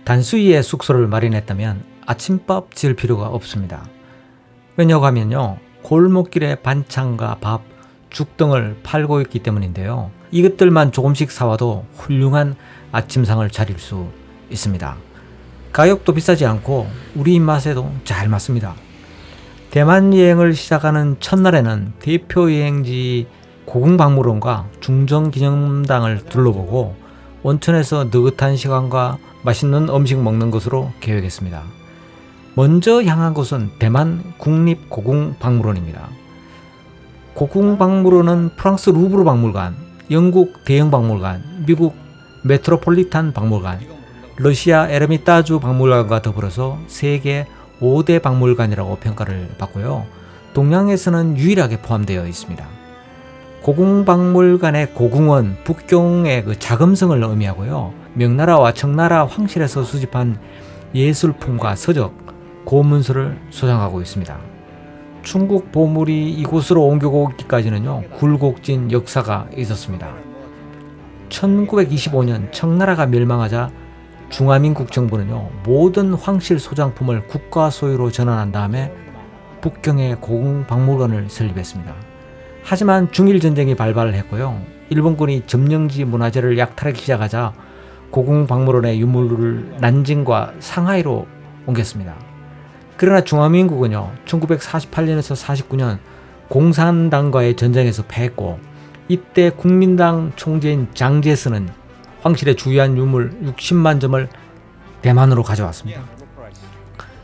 단수이의 숙소를 마련했다면 아침밥 지을 필요가 없습니다. 왜냐고 하면요, 골목길에 반찬과 밥, 죽 등을 팔고 있기 때문인데요. 이것들만 조금씩 사와도 훌륭한 아침상을 차릴 수 있습니다. 가격도 비싸지 않고 우리 입맛에도 잘 맞습니다. 대만 여행을 시작하는 첫날에는 대표 여행지 고궁박물원과 중정기념당을 둘러보고 온천에서 느긋한 시간과 맛있는 음식 먹는 것으로 계획했습니다. 먼저 향한 곳은 대만 국립고궁박물원입니다. 고궁박물원은 프랑스 루브르 박물관, 영국 대영박물관, 미국 메트로폴리탄 박물관, 러시아 에르미타주 박물관과 더불어서 세계 5대 박물관이라고 평가를 받고요. 동양에서는 유일하게 포함되어 있습니다. 고궁박물관의 고궁은 북경의 자금성을 의미하고요. 명나라와 청나라 황실에서 수집한 예술품과 서적, 고문서를 소장하고 있습니다. 중국 보물이 이곳으로 옮겨오기까지는요, 굴곡진 역사가 있었습니다. 1925년 청나라가 멸망하자 중화민국 정부는요, 모든 황실 소장품을 국가 소유로 전환한 다음에 북경에 고궁박물관을 설립했습니다. 하지만 중일전쟁이 발발을 했고요. 일본군이 점령지 문화재를 약탈하기 시작하자 고궁박물원의 유물을 난징과 상하이로 옮겼습니다. 그러나 중화민국은요, 1948년에서 49년 공산당과의 전쟁에서 패했고, 이때 국민당 총재인 장제스는 황실의 주요한 유물 60만 점을 대만으로 가져왔습니다.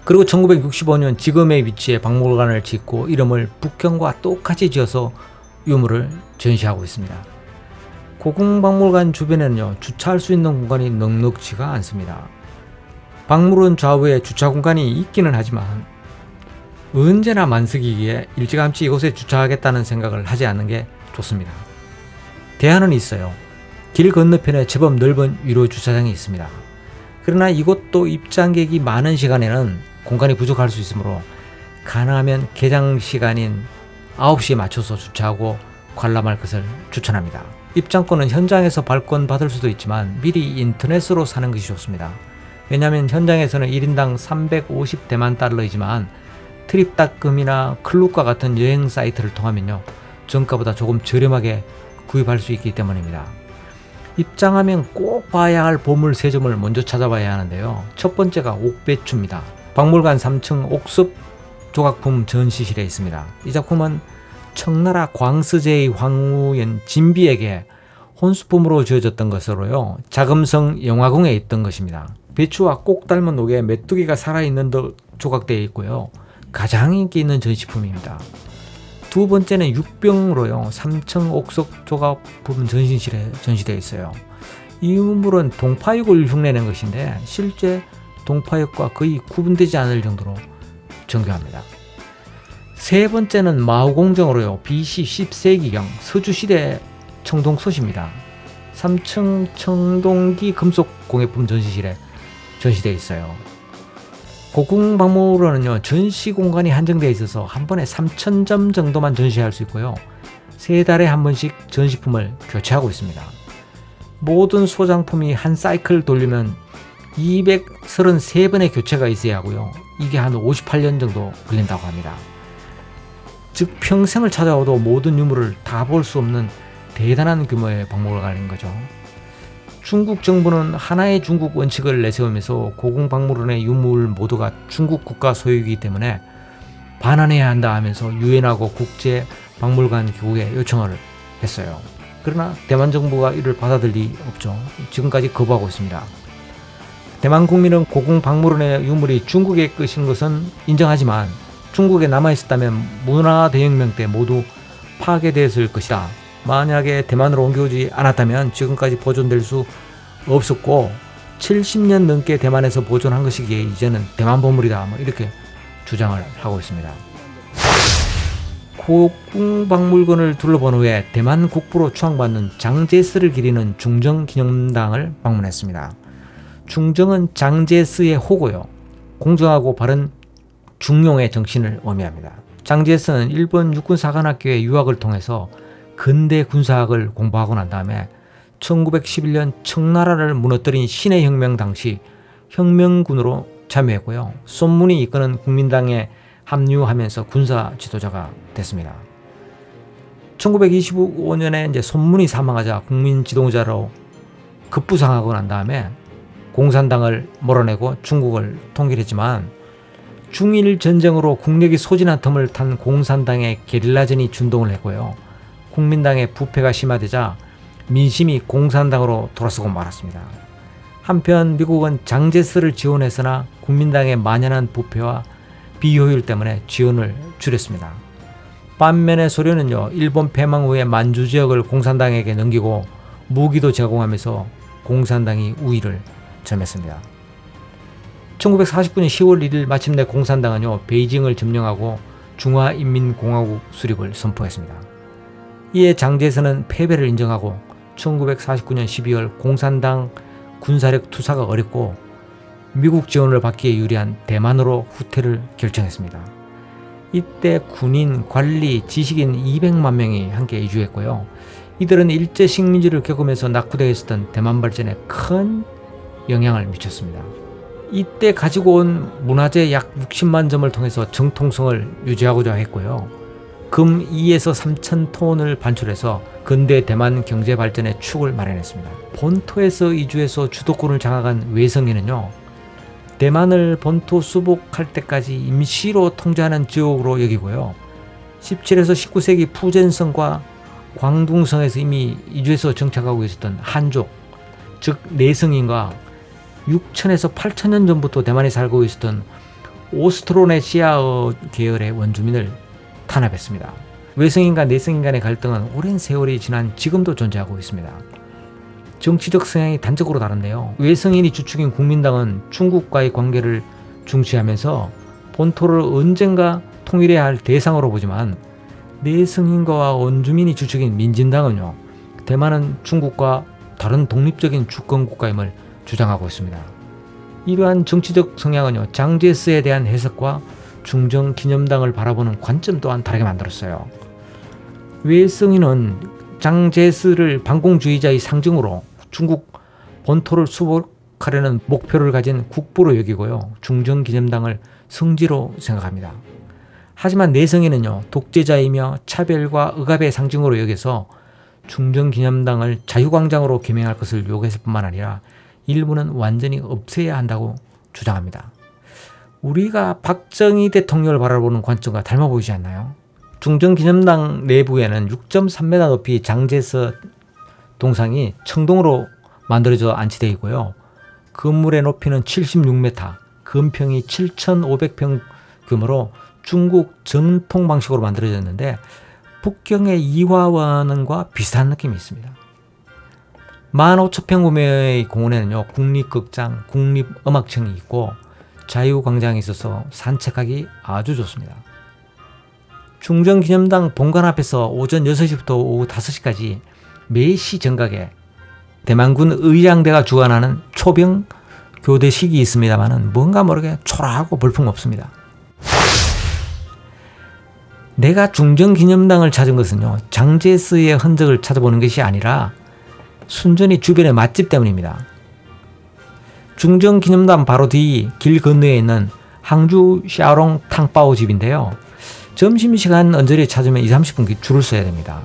그리고 1965년 지금의 위치에 박물관을 짓고 이름을 북경과 똑같이 지어서 유물을 전시하고 있습니다. 고궁박물관 주변에는요, 주차할 수 있는 공간이 넉넉지가 않습니다. 박물원 좌우에 주차 공간이 있기는 하지만 언제나 만석이기에 일찌감치 이곳에 주차하겠다는 생각을 하지 않는 게 좋습니다. 대안은 있어요. 길 건너편에 제법 넓은 유료 주차장이 있습니다. 그러나 이곳도 입장객이 많은 시간에는 공간이 부족할 수 있으므로 가능하면 개장 시간인 9시에 맞춰서 주차하고 관람할 것을 추천합니다. 입장권은 현장에서 발권 받을 수도 있지만 미리 인터넷으로 사는 것이 좋습니다. 왜냐하면 현장에서는 1인당 350대만 달러이지만 트립닷컴이나 클룩과 같은 여행 사이트를 통하면요, 정가보다 조금 저렴하게 구입할 수 있기 때문입니다. 입장하면 꼭 봐야 할 보물 3점을 먼저 찾아봐야 하는데요. 첫 번째가 옥배추입니다. 박물관 3층 옥습 조각품 전시실에 있습니다. 이 작품은 청나라 광스제의 황후인 진비에게 혼수품으로 주어졌던 것으로요, 자금성 영화궁에 있던 것입니다. 배추와 꼭 닮은 옥에 메뚜기가 살아있는 듯 조각되어 있고요. 가장 인기 있는 전시품입니다. 두 번째는 육병으로요, 3층 옥석 조각품 전시실에 전시되어 있어요. 이 유물은 동파육을 흉내낸 것인데 실제 동파육과 거의 구분되지 않을 정도로 정교합니다. 세 번째는 마후공정으로요, BC 10세기경 서주시대 청동솥입니다. 3층 청동기 금속 공예품 전시실에 전시되어 있어요. 고궁박물원은요, 전시 공간이 한정되어 있어서 한 번에 3,000점 정도만 전시할 수 있고요. 3달에 한 번씩 전시품을 교체하고 있습니다. 모든 소장품이 한 사이클 돌리면 233번의 교체가 있어야 하고요. 이게 한 58년 정도 걸린다고 합니다. 즉 평생을 찾아와도 모든 유물을 다 볼 수 없는 대단한 규모의 박물관인 거죠. 중국 정부는 하나의 중국 원칙을 내세우면서 고궁박물원의 유물 모두가 중국 국가 소유이기 때문에 반환해야 한다 하면서 유엔하고 국제박물관 기구에 요청을 했어요. 그러나 대만 정부가 이를 받아들일 리 없죠. 지금까지 거부하고 있습니다. 대만 국민은 고궁박물원의 유물이 중국의 것인 것은 인정하지만 중국에 남아있었다면 문화대혁명 때 모두 파괴되었을 것이다. 만약에 대만으로 옮겨오지 않았다면 지금까지 보존될 수 없었고 70년 넘게 대만에서 보존한 것이기에 이제는 대만 보물이다, 이렇게 주장을 하고 있습니다. 고궁박물관을 둘러본 후에 대만 국부로 추앙받는 장제스를 기리는 중정기념당을 방문했습니다. 중정은 장제스의 호고요, 공정하고 바른 중용의 정신을 의미합니다. 장제스는 일본 육군사관학교의 유학을 통해서 근대 군사학을 공부하고 난 다음에 1911년 청나라를 무너뜨린 신해혁명 당시 혁명군으로 참여했고요. 손문이 이끄는 국민당에 합류하면서 군사 지도자가 됐습니다. 1925년에 이제 손문이 사망하자 국민 지도자로 급부상하고 난 다음에 공산당을 몰아내고 중국을 통일했지만 중일 전쟁으로 국력이 소진한 틈을 탄 공산당의 게릴라전이 준동을 했고요. 국민당의 부패가 심화되자 민심이 공산당으로 돌아서고 말았습니다. 한편 미국은 장제스를 지원했으나 국민당의 만연한 부패와 비효율 때문에 지원을 줄였습니다. 반면에 소련은요, 일본 패망 후에 만주 지역을 공산당에게 넘기고 무기도 제공하면서 공산당이 우위를 점했습니다. 1949년 10월 1일 마침내 공산당은요, 베이징을 점령하고 중화인민공화국 수립을 선포했습니다. 이에 장제스는 패배를 인정하고 1949년 12월 공산당 군사력 투사가 어렵고 미국 지원을 받기에 유리한 대만으로 후퇴를 결정했습니다. 이때 군인, 관리, 지식인 200만 명이 함께 이주했고요. 이들은 일제 식민지를 겪으면서 낙후되어 있었던 대만 발전에 큰 영향을 미쳤습니다. 이때 가지고 온 문화재 약 60만 점을 통해서 정통성을 유지하고자 했고요. 금 2에서 3천 톤을 반출해서 근대 대만 경제 발전의 축을 마련했습니다. 본토에서 이주해서 주도권을 장악한 외성인은요, 대만을 본토 수복할 때까지 임시로 통제하는 지역으로 여기고요. 17에서 19세기 푸젠성과 광둥성에서 이미 이주해서 정착하고 있었던 한족, 즉 내성인과 6천에서 8천년 전부터 대만에 살고 있었던 오스트로네시아어 계열의 원주민을 탄압했습니다. 외성인과 내성인 간의 갈등은 오랜 세월이 지난 지금도 존재하고 있습니다. 정치적 성향이 단적으로 다른데요. 외성인이 주축인 국민당은 중국과의 관계를 중시하면서 본토를 언젠가 통일해야 할 대상으로 보지만, 내성인과 원주민이 주축인 민진당은요, 대만은 중국과 다른 독립적인 주권국가임을 주장하고 있습니다. 이러한 정치적 성향은요, 장제스에 대한 해석과 중정기념당을 바라보는 관점 또한 다르게 만들었어요. 외성인은 장제스를 반공주의자의 상징으로 중국 본토를 수복하려는 목표를 가진 국부로 여기고요. 중정기념당을 성지로 생각합니다. 하지만 내성인은요, 독재자이며 차별과 억압의 상징으로 여겨서 중정기념당을 자유광장으로 개명할 것을 요구했을 뿐만 아니라 일부는 완전히 없애야 한다고 주장합니다. 우리가 박정희 대통령을 바라보는 관점과 닮아 보이지 않나요? 중정기념당 내부에는 6.3m 높이 장제스 동상이 청동으로 만들어져 안치되어 있고요. 건물의 높이는 76m, 건평이 7,500평 규모로 중국 전통 방식으로 만들어졌는데 북경의 이화원과 비슷한 느낌이 있습니다. 15,000평 규모의 공원에는요, 국립극장, 국립음악청이 있고 자유광장이 있어서 산책하기 아주 좋습니다. 중정기념당 본관 앞에서 오전 6시부터 오후 5시까지 매시 정각에 대만군 의장대가 주관하는 초병 교대식이 있습니다만 뭔가 모르게 초라하고 볼품없습니다. 내가 중정기념당을 찾은 것은요, 장제스의 흔적을 찾아보는 것이 아니라 순전히 주변의 맛집 때문입니다. 중정기념당 바로 뒤 길 건너에 있는 항주 샤오롱 탕바오 집인데요. 점심시간 언저리에 찾으면 20-30분 줄을 서야 됩니다.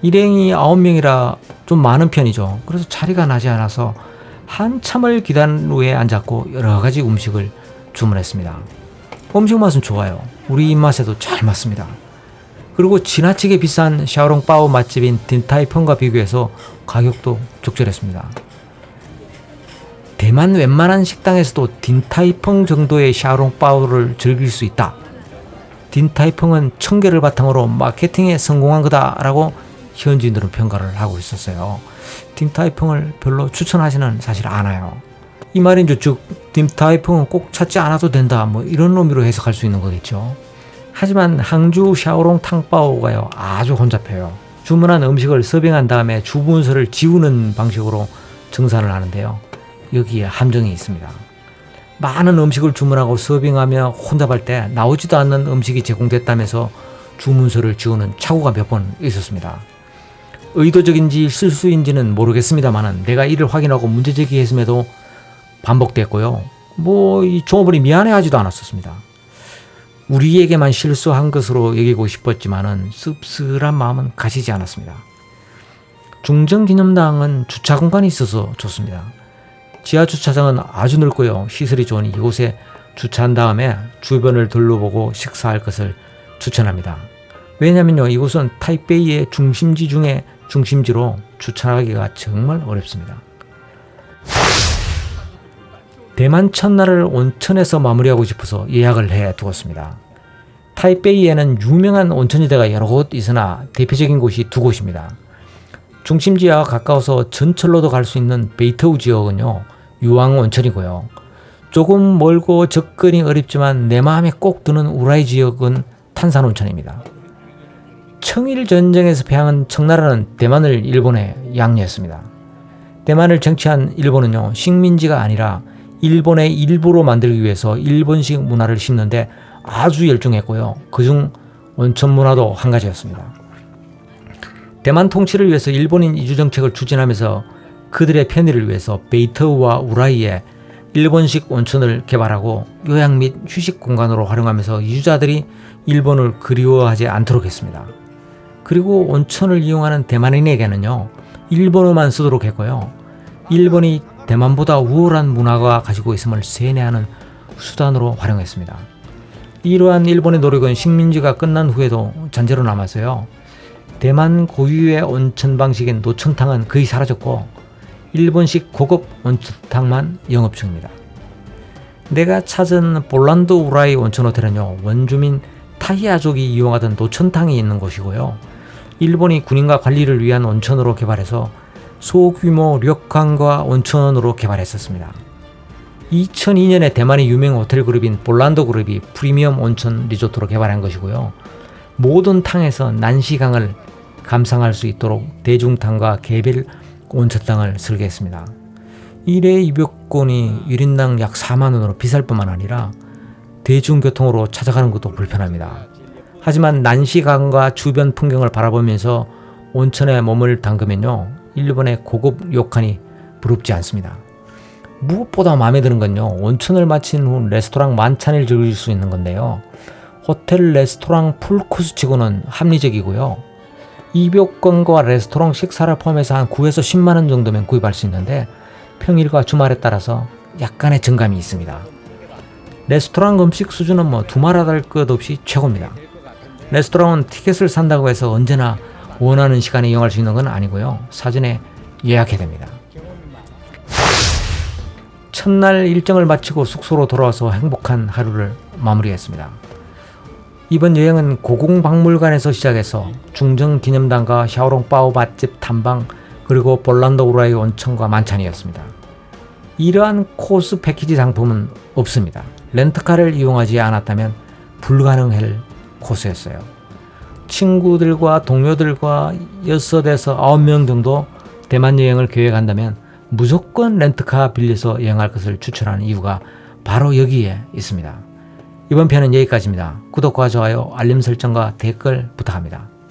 일행이 9명이라 좀 많은 편이죠. 그래서 자리가 나지 않아서 한참을 기다린 후에 앉았고 여러 가지 음식을 주문했습니다. 음식 맛은 좋아요. 우리 입맛에도 잘 맞습니다. 그리고 지나치게 비싼 샤오롱바오 맛집인 딘타이펑과 비교해서 가격도 적절했습니다. 대만 웬만한 식당에서도 딘타이펑 정도의 샤오롱바오를 즐길 수 있다. 딘타이펑은 청계를 바탕으로 마케팅에 성공한 거다라고 현지인들은 평가를 하고 있었어요. 딘타이펑을 별로 추천하지는 사실 않아요. 이 말인즉 딘타이펑은 꼭 찾지 않아도 된다, 뭐 이런 의미로 해석할 수 있는 거겠죠. 하지만 항주 샤오롱 탕바오가요, 아주 혼잡해요. 주문한 음식을 서빙한 다음에 주문서를 지우는 방식으로 정산을 하는데요. 여기에 함정이 있습니다. 많은 음식을 주문하고 서빙하며 혼잡할 때 나오지도 않는 음식이 제공됐다면서 주문서를 지우는 착오가 몇 번 있었습니다. 의도적인지 실수인지는 모르겠습니다만 내가 이를 확인하고 문제제기했음에도 반복됐고요. 이 종업원이 미안해하지도 않았었습니다. 우리에게만 실수한 것으로 여기고 싶었지만은 씁쓸한 마음은 가지지 않았습니다. 중정기념당은 주차 공간이 있어서 좋습니다. 지하 주차장은 아주 넓고요. 시설이 좋으니 이곳에 주차한 다음에 주변을 둘러보고 식사할 것을 추천합니다. 왜냐면요, 이곳은 타이베이의 중심지 중에 중심지로 주차하기가 정말 어렵습니다. 대만 첫날을 온천에서 마무리하고 싶어서 예약을 해 두었습니다. 타이베이에는 유명한 온천지대가 여러 곳 있으나 대표적인 곳이 두 곳입니다. 중심지와 가까워서 전철로도 갈 수 있는 베이터우 지역은요, 유황 온천이고요. 조금 멀고 접근이 어렵지만 내 마음에 꼭 드는 우라이 지역은 탄산 온천입니다. 청일 전쟁에서 패한 청나라는 대만을 일본에 양리했습니다. 대만을 정치한 일본은요, 식민지가 아니라 일본의 일부로 만들기 위해서 일본식 문화를 심는데 아주 열중했고요. 그중 온천 문화도 한 가지였습니다. 대만 통치를 위해서 일본인 이주 정책을 추진하면서 그들의 편의를 위해서 베이터우와 우라이에 일본식 온천을 개발하고 요양 및 휴식 공간으로 활용하면서 이주자들이 일본을 그리워하지 않도록 했습니다. 그리고 온천을 이용하는 대만인에게는요, 일본어만 쓰도록 했고요. 일본이 대만보다 우월한 문화가 가지고 있음을 세뇌하는 수단으로 활용했습니다. 이러한 일본의 노력은 식민지가 끝난 후에도 잔재로 남아서요. 대만 고유의 온천 방식인 노천탕은 거의 사라졌고 일본식 고급 온천탕만 영업 중입니다. 내가 찾은 볼란드 우라이 온천 호텔은요, 원주민 타히아족이 이용하던 노천탕이 있는 곳이고요. 일본이 군인과 관리를 위한 온천으로 개발해서 소규모 료칸과 온천으로 개발했었습니다. 2002년에 대만의 유명 호텔 그룹인 볼란드 그룹이 프리미엄 온천 리조트로 개발한 것이고요. 모든 탕에서 난시강을 감상할 수 있도록 대중탕과 개별 온천탕을 설계했습니다. 1회 입역권이 1인당 약 4만 원으로 비쌀 뿐만 아니라 대중교통으로 찾아가는 것도 불편합니다. 하지만 난시강과 주변 풍경을 바라보면서 온천에 몸을 담그면요, 일본의 고급 료칸이 부럽지 않습니다. 무엇보다 마음에 드는 건요, 온천을 마친 후 레스토랑 만찬을 즐길 수 있는 건데요. 호텔 레스토랑 풀코스 치고는 합리적이고요. 입역권과 레스토랑 식사를 포함해서 한 9에서 10만 원 정도면 구입할 수 있는데 평일과 주말에 따라서 약간의 정감이 있습니다. 레스토랑 음식 수준은 두말할 것 없이 최고입니다. 레스토랑은 티켓을 산다고 해서 언제나 원하는 시간에 이용할 수 있는 건 아니고요. 사전에 예약해야 됩니다. 첫날 일정을 마치고 숙소로 돌아와서 행복한 하루를 마무리했습니다. 이번 여행은 고궁박물관에서 시작해서 중정기념당과 샤오롱바오 맛집 탐방, 그리고 볼란드 우라이 온천과 만찬이었습니다. 이러한 코스 패키지 상품은 없습니다. 렌트카를 이용하지 않았다면 불가능할 코스였어요. 친구들과 동료들과 6에서 9명 정도 대만 여행을 계획한다면 무조건 렌트카 빌려서 여행할 것을 추천하는 이유가 바로 여기에 있습니다. 이번 편은 여기까지입니다. 구독과 좋아요, 알림 설정과 댓글 부탁합니다.